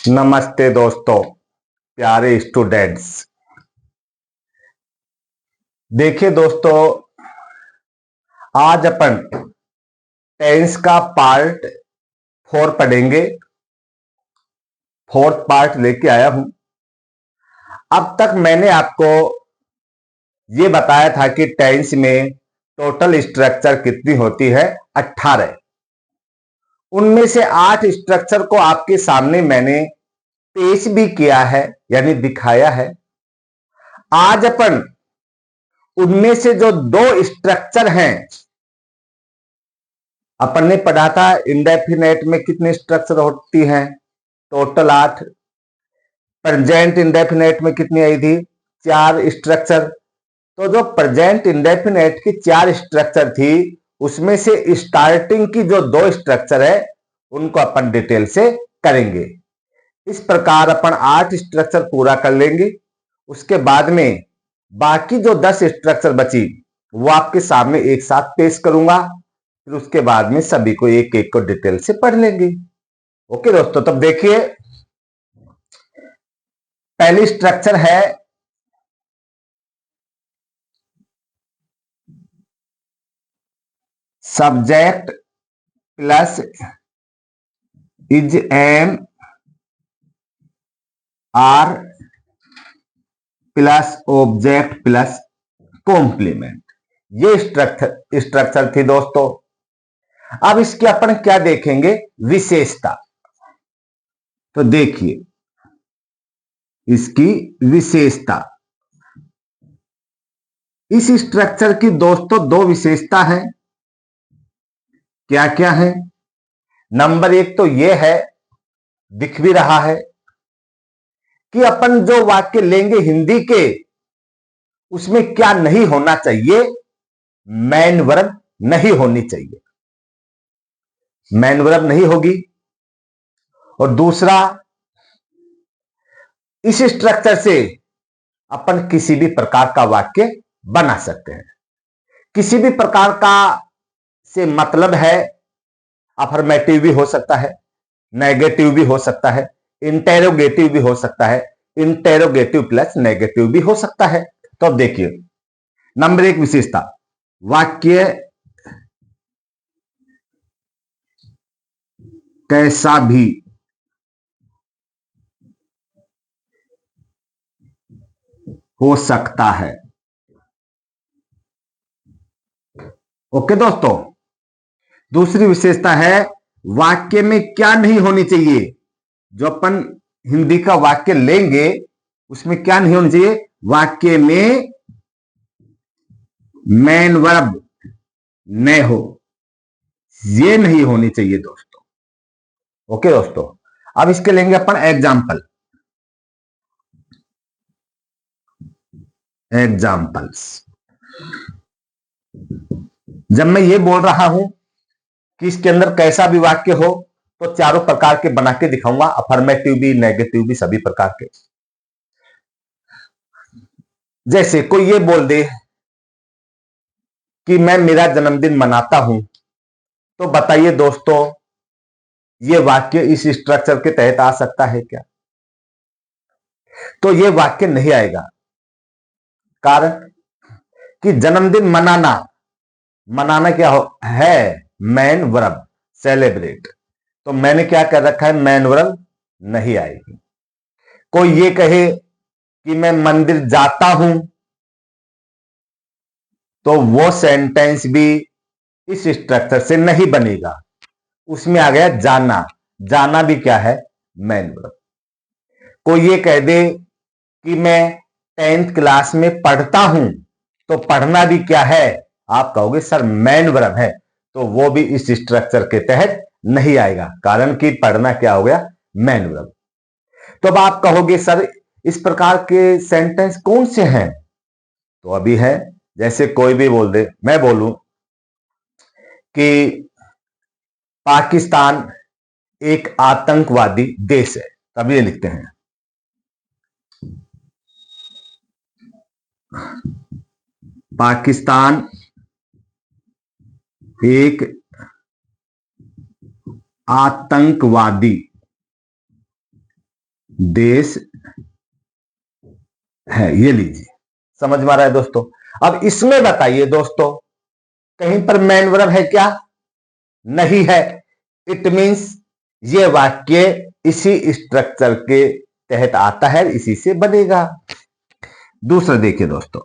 नमस्ते दोस्तों, प्यारे स्टूडेंट्स। देखिए दोस्तों, आज अपन टेंस का पार्ट 4 पढ़ेंगे। फोर्थ पार्ट लेके आया हूं। अब तक मैंने आपको ये बताया था कि टेंस में टोटल स्ट्रक्चर कितनी होती है, 18। उनमें से 8 स्ट्रक्चर को आपके सामने मैंने पेश भी किया है, यानी दिखाया है। आज अपन उनमें से जो 2 स्ट्रक्चर हैं, अपन ने पढ़ा था इंडेफिनेट में कितनी स्ट्रक्चर होती हैं, टोटल 8। प्रेजेंट इंडेफिनेट में कितनी आई थी, 4 स्ट्रक्चर। तो जो प्रेजेंट इंडेफिनेट की 4 स्ट्रक्चर थी, उसमें से स्टार्टिंग की जो 2 स्ट्रक्चर है उनको अपन डिटेल से करेंगे। इस प्रकार अपन 8 स्ट्रक्चर पूरा कर लेंगे। उसके बाद में बाकी जो 10 स्ट्रक्चर बची वो आपके सामने एक साथ पेश करूंगा। फिर उसके बाद में सभी को एक एक को डिटेल से पढ़ लेंगे। ओके दोस्तों, तब देखिए, पहली स्ट्रक्चर है subject plus is am are plus object plus complement. ये स्ट्रक्चर थी दोस्तों। अब इसके अपन क्या देखेंगे, विशेषता। तो देखिए इसकी विशेषता। इस स्ट्रक्चर की दोस्तों 2 विशेषता है। क्या क्या है? नंबर 1 तो यह है, दिख भी रहा है, कि अपन जो वाक्य लेंगे हिंदी के, उसमें क्या नहीं होना चाहिए, मैन वर्ब नहीं होनी चाहिए। मैन वर्ब नहीं होगी। और दूसरा, इस स्ट्रक्चर से अपन किसी भी प्रकार का वाक्य बना सकते हैं। किसी भी प्रकार का से मतलब है अफर्मेटिव भी हो सकता है, नेगेटिव भी हो सकता है, इंटेरोगेटिव भी हो सकता है, इंटेरोगेटिव प्लस नेगेटिव भी हो सकता है। तो अब देखिए, नंबर 1 विशेषता, वाक्य कैसा भी हो सकता है। ओके दोस्तों। दूसरी विशेषता है, वाक्य में क्या नहीं होनी चाहिए। जो अपन हिंदी का वाक्य लेंगे उसमें क्या नहीं होनी चाहिए, वाक्य में मैन वर्ब न हो, ये नहीं होनी चाहिए दोस्तों। ओके दोस्तों, अब इसके लेंगे अपन एग्जाम्पल। एग्जाम्पल्स। जब मैं ये बोल रहा हूं कि इसके अंदर कैसा भी वाक्य हो, तो चारों प्रकार के बना के दिखाऊंगा, अफर्मेटिव भी, नेगेटिव भी, सभी प्रकार के। जैसे कोई ये बोल दे कि मैं मेरा जन्मदिन मनाता हूं, तो बताइए दोस्तों, ये वाक्य इस स्ट्रक्चर के तहत आ सकता है क्या? तो ये वाक्य नहीं आएगा। कारण कि जन्मदिन मनाना, मनाना क्या है, मैन वर्ब, सेलिब्रेट। तो मैंने क्या कर रखा है, मैन वर्ब नहीं आएगी। कोई ये कहे कि मैं मंदिर जाता हूं, तो वो सेंटेंस भी इस स्ट्रक्चर से नहीं बनेगा। उसमें आ गया जाना। जाना भी क्या है, मैन वर्ब। कोई ये कह दे कि मैं 10th क्लास में पढ़ता हूं, तो पढ़ना भी क्या है, आप कहोगे सर मैन वर्ब है, तो वो भी इस स्ट्रक्चर के तहत नहीं आएगा। कारण कि पढ़ना क्या हो गया, मैन वर्ब। तो अब आप कहोगे सर इस प्रकार के सेंटेंस कौन से हैं? तो अभी है, जैसे कोई भी बोल दे, मैं बोलूं कि पाकिस्तान एक आतंकवादी देश है, तब ये लिखते हैं पाकिस्तान एक आतंकवादी देश है। ये लीजिए, समझ में आ रहा है दोस्तों। अब इसमें बताइए दोस्तों, कहीं पर मैन वर्ब है क्या? नहीं है। इट मींस ये वाक्य इसी स्ट्रक्चर के तहत आता है, इसी से बनेगा। दूसरा देखिए दोस्तों,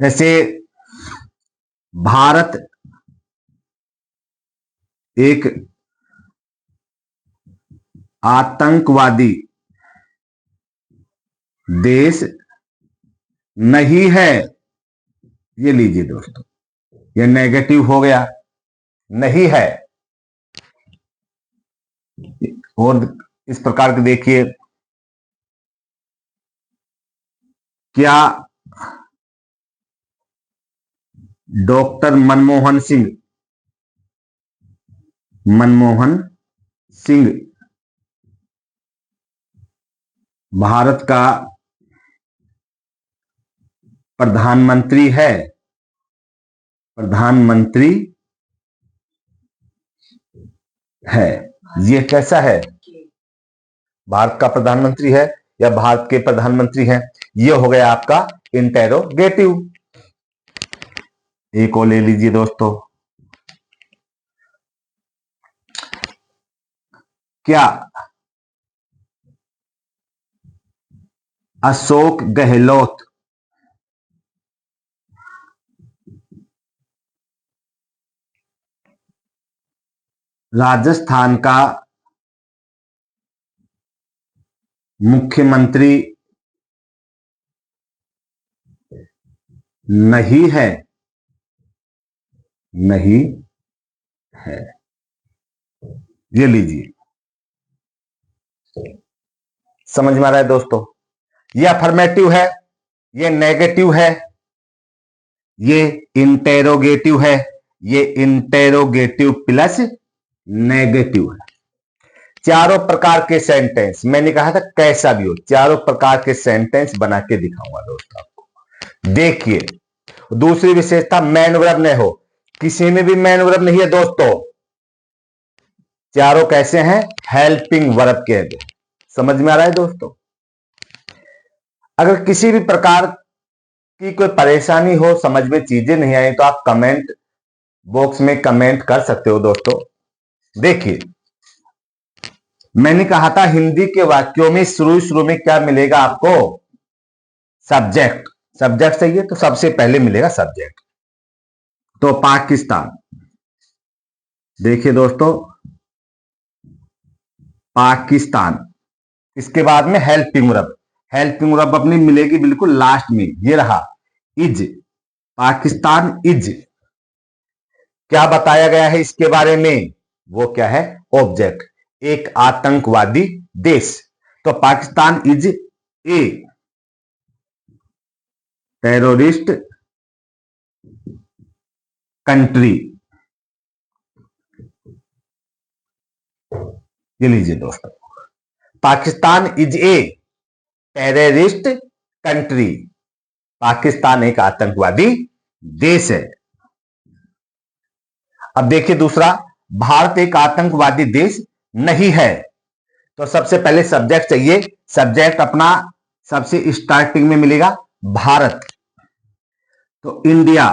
जैसे भारत एक आतंकवादी देश नहीं है। ये लीजिए दोस्तों, ये नेगेटिव हो गया, नहीं है। और इस प्रकार के देखिए, क्या डॉक्टर मनमोहन सिंह भारत का प्रधानमंत्री है? प्रधानमंत्री है। ये कैसा है? भारत का प्रधानमंत्री है या भारत के प्रधानमंत्री हैं? ये हो गया आपका इंटेरोगेटिव। एक और ले लीजिए दोस्तों, क्या अशोक गहलोत राजस्थान का मुख्यमंत्री नहीं है? नहीं है। ये लीजिए, समझ में आ रहा है दोस्तों? ये अफर्मेटिव है, ये नेगेटिव है, ये इंटेरोगेटिव है, ये इंटेरोगेटिव प्लस नेगेटिव है। चारों प्रकार के सेंटेंस, मैंने कहा था कैसा भी हो, चारों प्रकार के सेंटेंस बना के दिखाऊंगा दोस्तों आपको। देखिए, दूसरी विशेषता मैन वर्ब नहीं हो, किसी में भी मैन वर्ब नहीं है दोस्तों। चारों कैसे हैं? हेल्पिंग वर्ब के हैं। समझ में आ रहा है दोस्तों? अगर किसी भी प्रकार की कोई परेशानी हो, समझ में चीजें नहीं आई, तो आप कमेंट बॉक्स में कमेंट कर सकते हो दोस्तों। देखिए, मैंने कहा था हिंदी के वाक्यों में शुरू में क्या मिलेगा आपको? सब्जेक्ट। सब्जेक्ट चाहिए तो सबसे पहले मिलेगा सब्जेक्ट। तो पाकिस्तान, देखिए दोस्तों, पाकिस्तान, इसके बाद में हेल्पिंग वर्ब। हेल्पिंग वर्ब अपनी मिलेगी बिल्कुल लास्ट में, ये रहा इज। पाकिस्तान इज। क्या बताया गया है इसके बारे में? वो क्या है? ऑब्जेक्ट, एक आतंकवादी देश। तो Pakistan is a terrorist country. ये लीजिए दोस्तों, Pakistan is a terrorist country. Pakistan एक आतंकवादी देश है। अब देखिए दूसरा, भारत एक आतंकवादी देश नहीं है। तो सबसे पहले सब्जेक्ट चाहिए। सब्जेक्ट अपना सबसे स्टार्टिंग में मिलेगा भारत। तो इंडिया,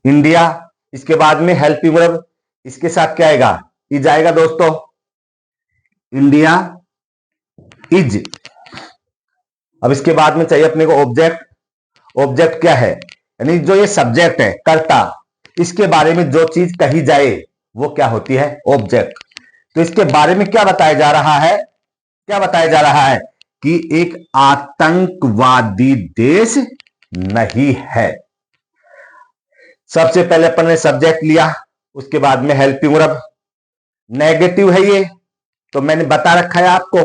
इंडिया, इसके बाद में हेल्पिंग वर्ब, इसके साथ क्या आएगा? इज आएगा दोस्तों। India is. अब इसके बाद में चाहिए अपने को ऑब्जेक्ट। ऑब्जेक्ट क्या है? यानी जो ये सब्जेक्ट है, कर्ता, इसके बारे में जो चीज कही जाए वो क्या होती है? ऑब्जेक्ट। तो इसके बारे में क्या बताया जा रहा है? क्या बताया जा रहा है? कि एक आतंकवादी देश नहीं है। सबसे पहले अपन ने सब्जेक्ट लिया, उसके बाद में हेल्पिंग वर्ब। नेगेटिव है ये, तो मैंने बता रखा है आपको।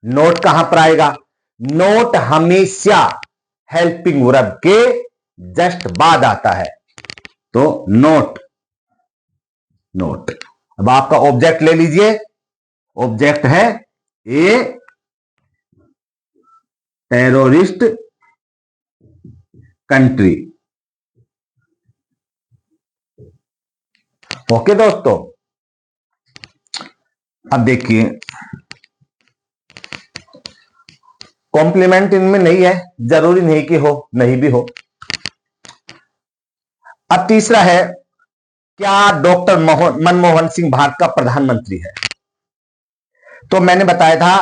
नोट कहां पर आएगा? नोट हमेशा हेल्पिंग वर्ब के जस्ट बाद आता है। तो नोट, नोट। अब आपका ऑब्जेक्ट ले लीजिए। ऑब्जेक्ट है ए टेररिस्ट कंट्री। ओके दोस्तों, अब देखिए, कॉम्प्लीमेंट इनमें नहीं है, जरूरी नहीं कि हो, नहीं भी हो। अब तीसरा है, क्या डॉक्टर मनमोहन सिंह भारत का प्रधानमंत्री है? तो मैंने बताया था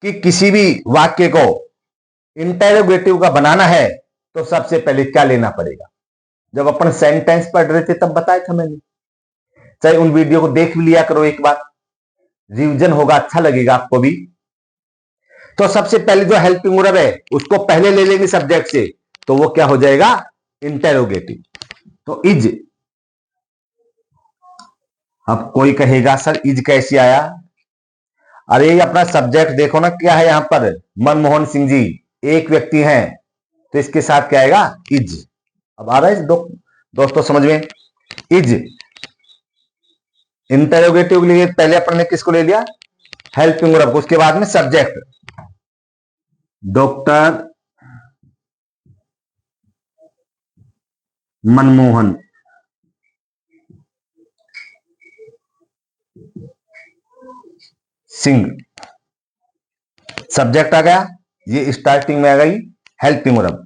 कि किसी भी वाक्य को इंटेरोगेटिव का बनाना है तो सबसे पहले क्या लेना पड़ेगा। जब अपन सेंटेंस पढ़ रहे थे तब बताया था मैंने, चाहे उन वीडियो को देख भी लिया करो, एक बार रिवीजन होगा, अच्छा लगेगा आपको भी। तो सबसे पहले जो हेल्पिंग वर्ब है उसको पहले ले लेंगे सब्जेक्ट से, तो वो क्या हो जाएगा, इंटेरोगेटिव। तो इज। अब कोई कहेगा सर इज कैसे आया? अरे ये अपना सब्जेक्ट देखो ना, क्या है यहां पर, मनमोहन सिंह जी एक व्यक्ति हैं, तो इसके साथ क्या आएगा, इज। अब आ रहा है दोस्तों समझ में? इज इंटेरोगेटिव के लिए पहले अपन ने किसको ले लिया, हेल्पिंग वर्ब, उसके बाद में subject doctor Manmohan Singh, subject आ गया, ये स्टार्टिंग में आ गई हेल्पिंग वर्ब।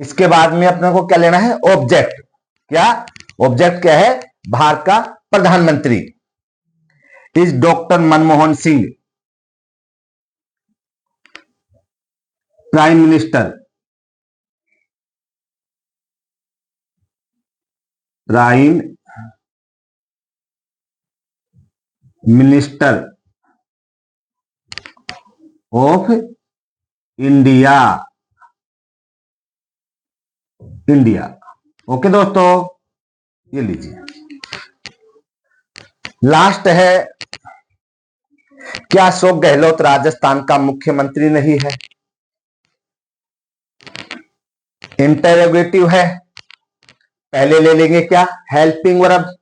इसके बाद में अपने को क्या लेना है, ऑब्जेक्ट। क्या ऑब्जेक्ट क्या है, भारत का प्रधानमंत्री। Is doctor Manmohan Singh prime minister, prime minister of India, India. Okay दोस्तों, ये लीजिए। लास्ट है, क्या अशोक गहलोत राजस्थान का मुख्यमंत्री नहीं है? इंटेरोगेटिव है, पहले ले लेंगे क्या, हेल्पिंग वर्ब।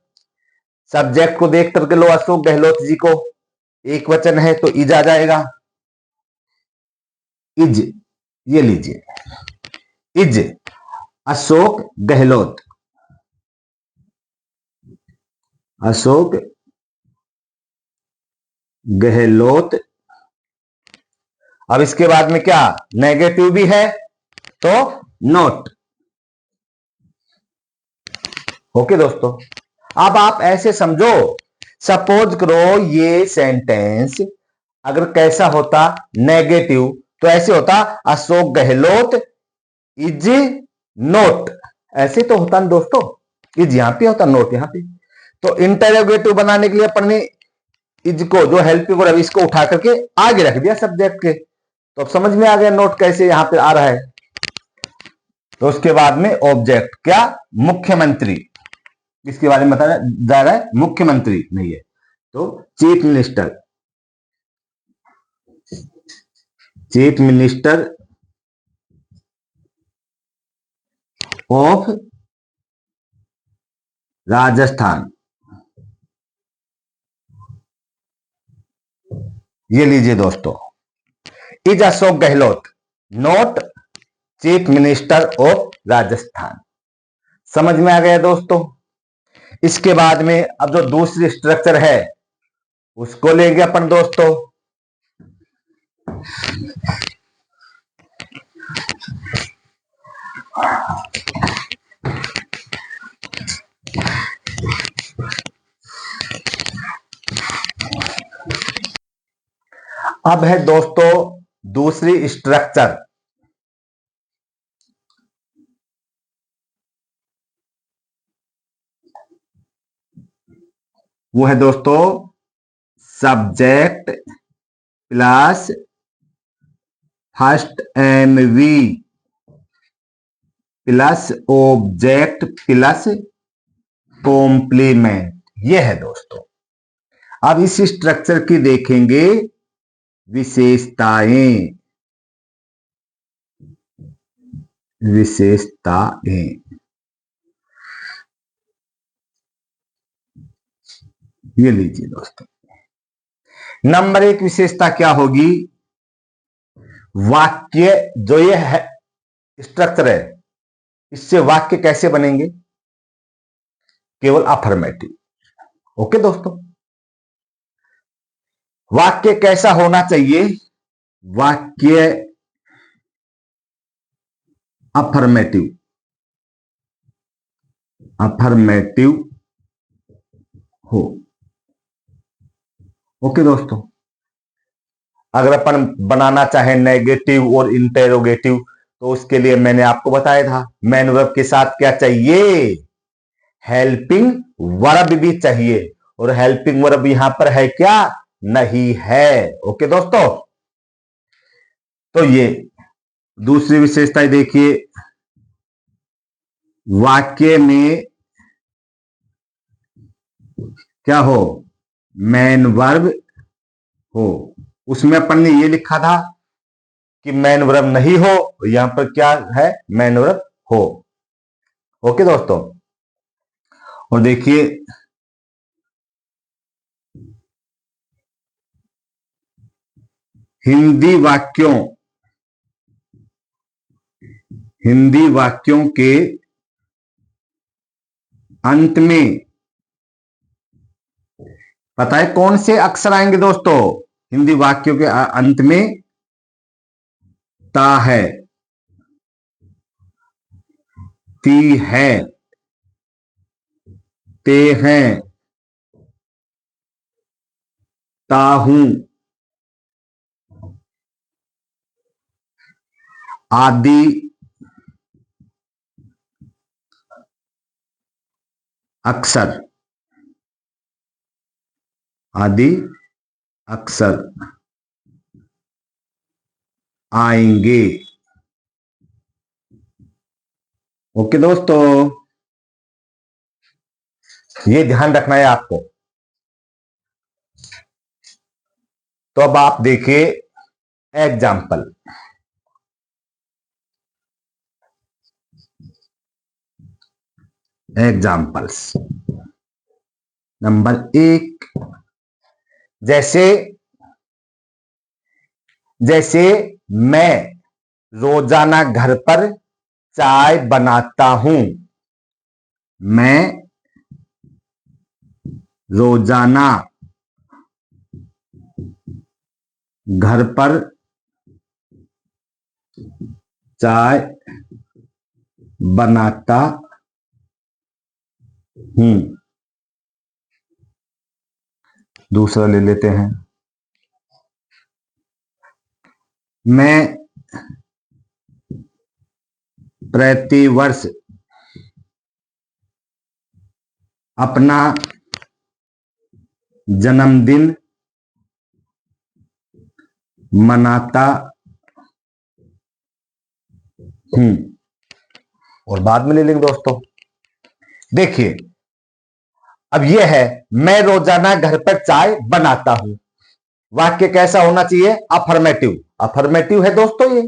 सब्जेक्ट को देख करके लो, अशोक गहलोत जी को, एक वचन है तो इज आ जाएगा, इज। ये लीजिए, इज अशोक गहलोत, अशोक गहलोत। अब इसके बाद में क्या, नेगेटिव भी है तो नोट। ओके दोस्तों, अब आप ऐसे समझो, सपोज करो ये सेंटेंस अगर कैसा होता, नेगेटिव, तो ऐसे होता, अशोक गहलोत इज नोट, ऐसे तो होता ना दोस्तों, इज यहां पे होता, नोट यहां पे। तो इंटेरोगेटिव बनाने के लिए अपन ने इज को, जो हेल्पिंग वर्ब, इसको उठा करके आगे रख दिया सब्जेक्ट के। तो अब समझ में आ गया नोट कैसे यहां पे आ रहा है। तो उसके बाद में ऑब्जेक्ट, क्या, मुख्यमंत्री, इसके बारे में बताया जा रहा है, मुख्यमंत्री नहीं है तो chief minister, chief minister of Rajasthan. ये लीजिए दोस्तों, is Ashok Gehlot not chief minister of Rajasthan. समझ में आ गया दोस्तों? इसके बाद में अब जो दूसरी स्ट्रक्चर है उसको लेंगे अपन दोस्तों। अब है दोस्तों दूसरी स्ट्रक्चर, वो है दोस्तों subject plus first MV plus object plus complement. ये है दोस्तों। अब इस स्ट्रक्चर की देखेंगे विशेषताएं, विशेषताएं। ये लीजिए दोस्तों, नंबर एक विशेषता क्या होगी, वाक्य, जो ये है स्ट्रक्चर है, इससे वाक्य कैसे बनेंगे, केवल अफर्मेटिव। ओके दोस्तों, वाक्य कैसा होना चाहिए? वाक्य अफर्मेटिव, अफर्मेटिव हो। ओके दोस्तों, अगर अपन बनाना चाहें नेगेटिव और इंटेरोगेटिव, तो उसके लिए मैंने आपको बताया था मैन वर्ब के साथ क्या चाहिए? हेल्पिंग वर्ब भी चाहिए, और हेल्पिंग वर्ब यहां पर है क्या? नहीं है। ओके दोस्तों, तो ये दूसरी विशेषता देखिए, वाक्य में क्या हो? मैन वर्ब हो। उसमें अपन ने ये लिखा था कि मैन वर्ब नहीं हो, यहां पर क्या है? मैन वर्ब हो। ओके दोस्तों, और देखिए हिंदी वाक्यों, हिंदी वाक्यों के अंत में पता है कौन से अक्षर आएंगे दोस्तों? हिंदी वाक्यों के अंत में ता है, ती है, ते हैं, ताहूं आदि अक्षर, आदि अक्षर आएंगे। ओके दोस्तों, ये ध्यान रखना है आपको। तो अब आप देखिए एग्जाम्पल। एग्जाम्पल्स नंबर 1, जैसे जैसे मैं रोजाना घर पर चाय बनाता हूं। मैं रोजाना घर पर चाय बनाता हूं। दूसरा ले लेते हैं, मैं प्रतिवर्ष अपना जन्मदिन मनाता हूं। और बाद में ले लेंगे दोस्तों। देखिए, अब यह है मैं रोजाना घर पर चाय बनाता हूं। वाक्य कैसा होना चाहिए? अफर्मेटिव। अफर्मेटिव है दोस्तों ये।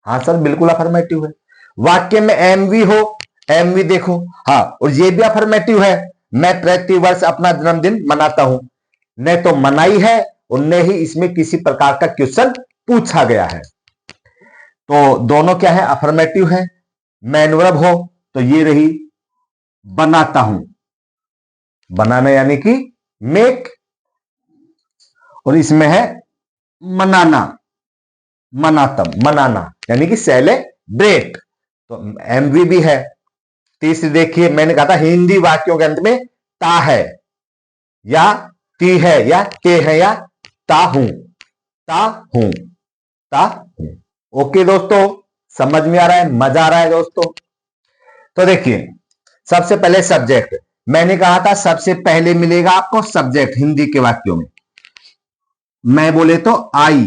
हाँ सर, बिल्कुल अफर्मेटिव है। वाक्य में एम वी हो, एम वी देखो। हाँ, और ये भी अफर्मेटिव है, मैं प्रतिवर्ष अपना जन्मदिन मनाता हूं। न तो मनाई है और न ही इसमें किसी प्रकार का क्वेश्चन पूछा गया है। तो दोनों क्या है? अफर्मेटिव है। मैन वर्ब हो तो ये रही बनाता हूं, बनाना यानी कि मेक, और इसमें है मनाना, मनातम, मनाना यानी कि सेलेब्रेट। तो एमवी भी है। तीसरी देखिए, मैंने कहा था हिंदी वाक्यों के अंत में ता है या ती है या ते है या ता हूं, ता हूं, ता हूं। ओके दोस्तों, समझ में आ रहा है? मजा आ रहा है दोस्तों? तो देखिए, सबसे पहले सब्जेक्ट, मैंने कहा था सबसे पहले मिलेगा आपको सब्जेक्ट हिंदी के वाक्यों में। मैं बोले तो आई,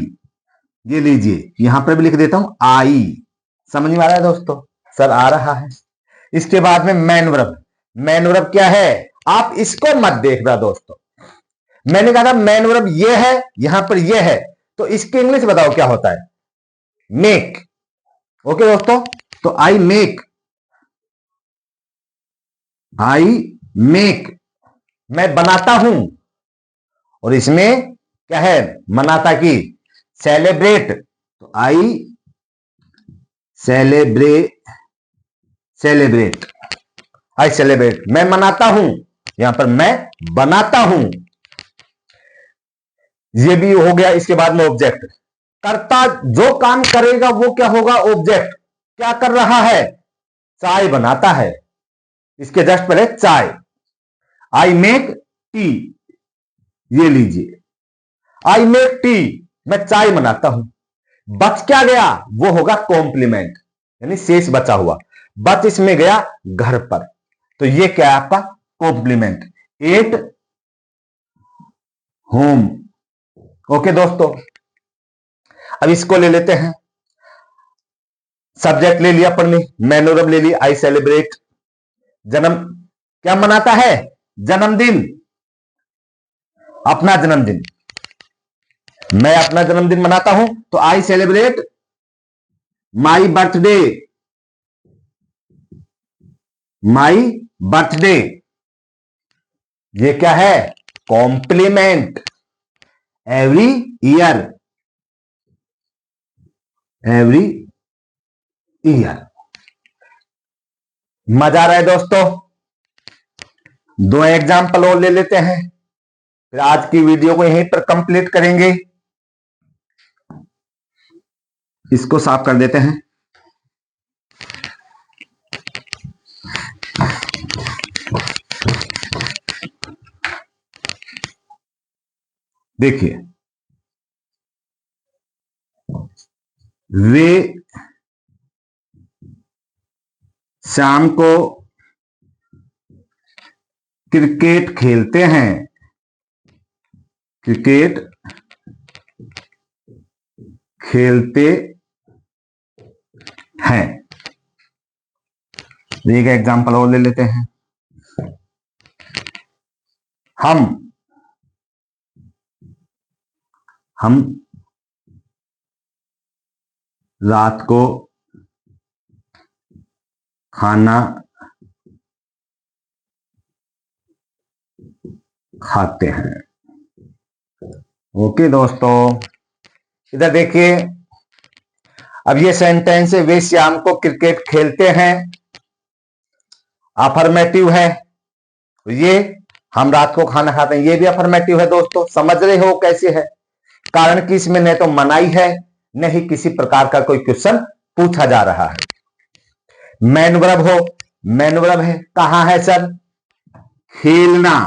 ये लीजिए यहां पर भी लिख देता हूं आई। समझ में आ रहा है दोस्तों? सर आ रहा है। इसके बाद में मैन वर्ब। मैन वर्ब क्या है? आप इसको मत देखना दोस्तों। मैंने कहा था मैन वर्ब ये है, यहां पर ये है, तो इसके इंग्लिश बताओ क्या होता है? मेक। ओके दोस्तों, तो आई मेक, आई मेक, मैं बनाता हूं। और इसमें क्या है? मनाता की सेलिब्रेट, तो आई सेलिब्रेट, आई सेलिब्रेट, मैं मनाता हूं, यहां पर मैं बनाता हूं। ये भी हो गया। इसके बाद में ऑब्जेक्ट, कर्ता जो काम करेगा वो क्या होगा, ऑब्जेक्ट। क्या कर रहा है, चाय बनाता है। इसके जस्ट पहले चाय, आई मेक टी, ये लीजिए, आई मेक टी, मैं चाय बनाता हूं। बच क्या गया, वो होगा कॉम्प्लीमेंट, यानी शेष बचा हुआ। बच इसमें गया घर पर, तो ये क्या है आपका कॉम्प्लीमेंट, एट होम। ओके दोस्तों, अब इसको ले लेते हैं। सब्जेक्ट ले लिया अपन ने, मेमोरम ले ली, आई सेलिब्रेट, जन्म, क्या मनाता है, जन्मदिन, अपना जन्मदिन, मैं अपना जन्मदिन मनाता हूं, तो I celebrate my birthday, my birthday, ये क्या है, complement, every year, every year. मजा आ रहा है दोस्तों। दो एग्जाम्पल और ले लेते हैं, फिर आज की वीडियो को यहीं पर कंप्लीट करेंगे। इसको साफ कर देते हैं। देखिए, वे शाम को क्रिकेट खेलते हैं, क्रिकेट खेलते हैं। एक एग्जांपल और ले लेते हैं। हम रात को खाना खाते हैं। ओके दोस्तों, इधर देखिए, अब ये सेंटेंस है, वे शाम को क्रिकेट खेलते हैं, अफर्मेटिव है। ये हम रात को खाना खाते हैं, ये भी अफर्मेटिव है दोस्तों। समझ रहे हो कैसे है, कारण कि इसमें न तो मनाई है, न ही किसी प्रकार का कोई क्वेश्चन पूछा जा रहा है। मैन वर्ब हो, मैन वर्ब है, कहां है सर, खेलना,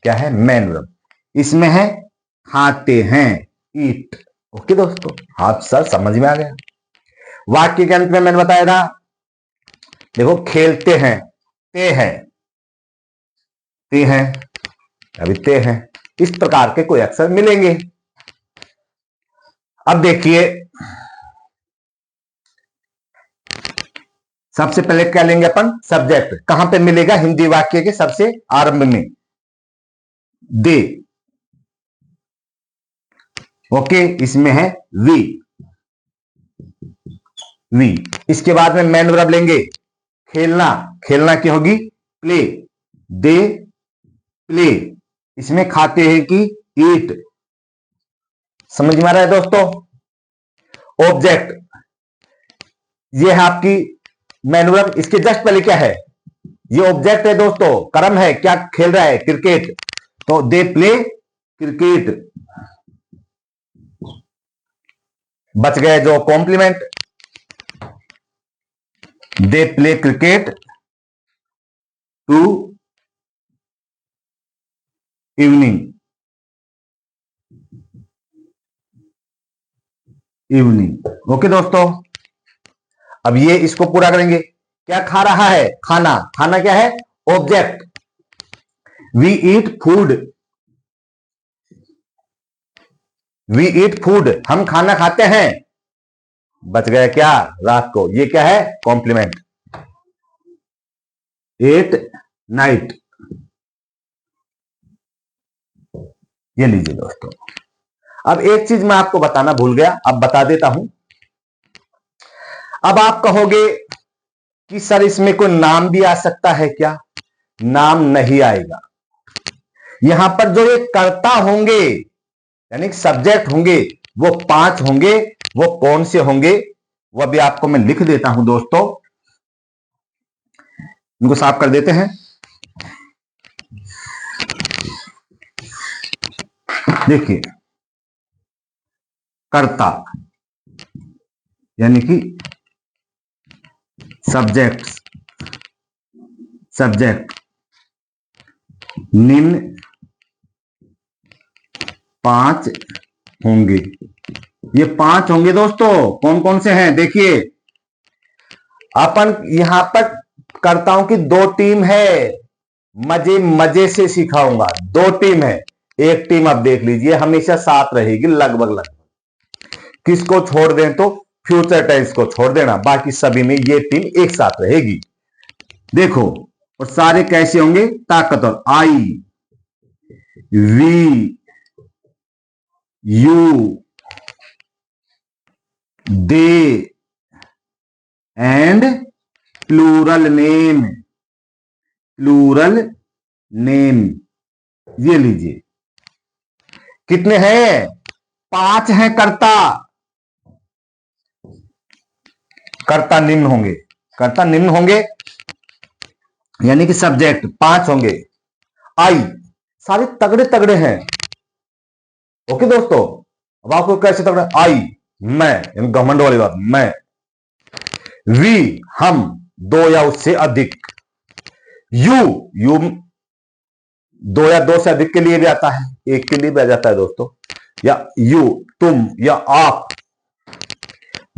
क्या है, मैन वर्ब। इसमें है खाते हैं, ईट। ओके दोस्तों, आप सर समझ में आ गया। वाक्य के अंत में मैंने बताया था, देखो खेलते हैं, ते हैं, ते हैं, अभी ते हैं, इस प्रकार के कोई अक्षर मिलेंगे। अब देखिए, सबसे पहले क्या लेंगे अपन, सब्जेक्ट। कहां पे मिलेगा, हिंदी वाक्य के सबसे आरंभ में, दे। ओके, इसमें है वी, वी। इसके बाद में मैन वर्ब लेंगे, खेलना, खेलना की होगी प्ले, दे प्ले। इसमें खाते हैं कि ईट। समझ में आ रहा है दोस्तों। ऑब्जेक्ट, ये है आपकी मैन वर्ब। इसके जस्ट पहले क्या है, ये ऑब्जेक्ट है दोस्तों, कर्म है, क्या खेल रहा है, क्रिकेट, तो दे प्ले क्रिकेट। बच गए जो complement, they play cricket to evening, evening. Okay दोस्तों, अब ये इसको पूरा करेंगे। क्या खा रहा है, खाना, खाना क्या है, object. We eat food, we eat food, हम खाना खाते हैं। बच गया क्या, रात को, ये क्या है, कॉम्प्लीमेंट, एट नाइट। ये लीजिए दोस्तों। अब एक चीज मैं आपको बताना भूल गया, अब बता देता हूं। अब आप कहोगे कि सर इसमें कोई नाम भी आ सकता है क्या, नाम नहीं आएगा। यहां पर जो ये कर्ता होंगे, यानी सब्जेक्ट होंगे, वो 5 होंगे। वो कौन से होंगे, वो भी आपको मैं लिख देता हूं दोस्तों। इनको साफ कर देते हैं। देखिए, कर्ता यानी कि सब्जेक्ट निम्न 5 होंगे। ये 5 होंगे दोस्तों। कौन कौन से हैं देखिए, अपन यहां पर कर्ताओं की 2 टीम है। मजे से सिखाऊंगा। 2 टीम है। एक टीम अब देख लीजिए हमेशा साथ रहेगी लगभग। किसको छोड़ दें तो फ्यूचर टेंस को छोड़ देना, बाकी सभी में ये टीम एक साथ रहेगी। देखो, और सारे कैसे होंगे? ताकतवर, I, we, you, they and plural name. ये लीजिए कितने हैं? 5 हैं कर्ता निम्न होंगे यानी कि सब्जेक्ट 5 होंगे। आई सारे तगड़े हैं। ओके दोस्तों, अब आपको कैसे तगड़ा? आई मैं, घमंड वाली बात, मैं। वी हम, 2 या उससे अधिक। यू 2 या 2 से अधिक के लिए भी आता है, एक के लिए भी आ जाता है दोस्तों। या यू तुम या आप।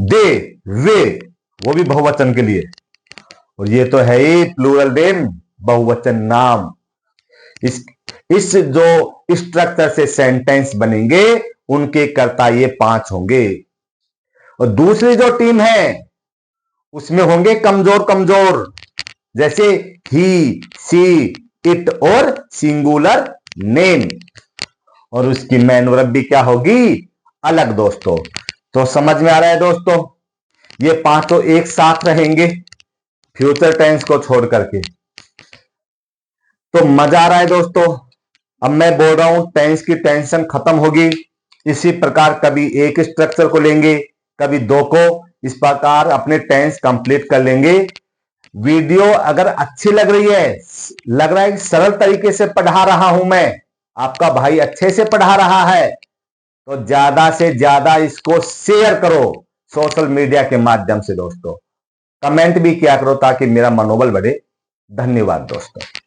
दे वे, वो भी बहुवचन के लिए। और ये तो है ही प्लूरल नेम, बहुवचन नाम। इस जो स्ट्रक्चर से सेंटेंस बनेंगे उनके कर्ता ये 5 होंगे। और दूसरी जो टीम है उसमें होंगे कमजोर, जैसे ही, सी, इट और सिंगुलर नेम। और उसकी मैन वर्ब भी क्या होगी? अलग दोस्तों। तो समझ में आ रहा है दोस्तों? ये 5 तो एक साथ रहेंगे फ्यूचर टेंस को छोड़ करके। तो मजा आ रहा है दोस्तों? अब मैं बोल रहा हूं टेंस की टेंशन खत्म होगी। इसी प्रकार कभी एक स्ट्रक्चर को लेंगे, कभी 2 को, इस प्रकार अपने टेंस कंप्लीट कर लेंगे। वीडियो अगर अच्छी लग रही है, लग रहा है कि सरल तरीके से पढ़ा रहा हूं मैं, आपका भाई अच्छे से पढ़ा रहा है, तो ज्यादा से ज्यादा इसको शेयर करो सोशल मीडिया के माध्यम से दोस्तों। कमेंट भी किया करो ताकि मेरा मनोबल बढ़े। धन्यवाद दोस्तों।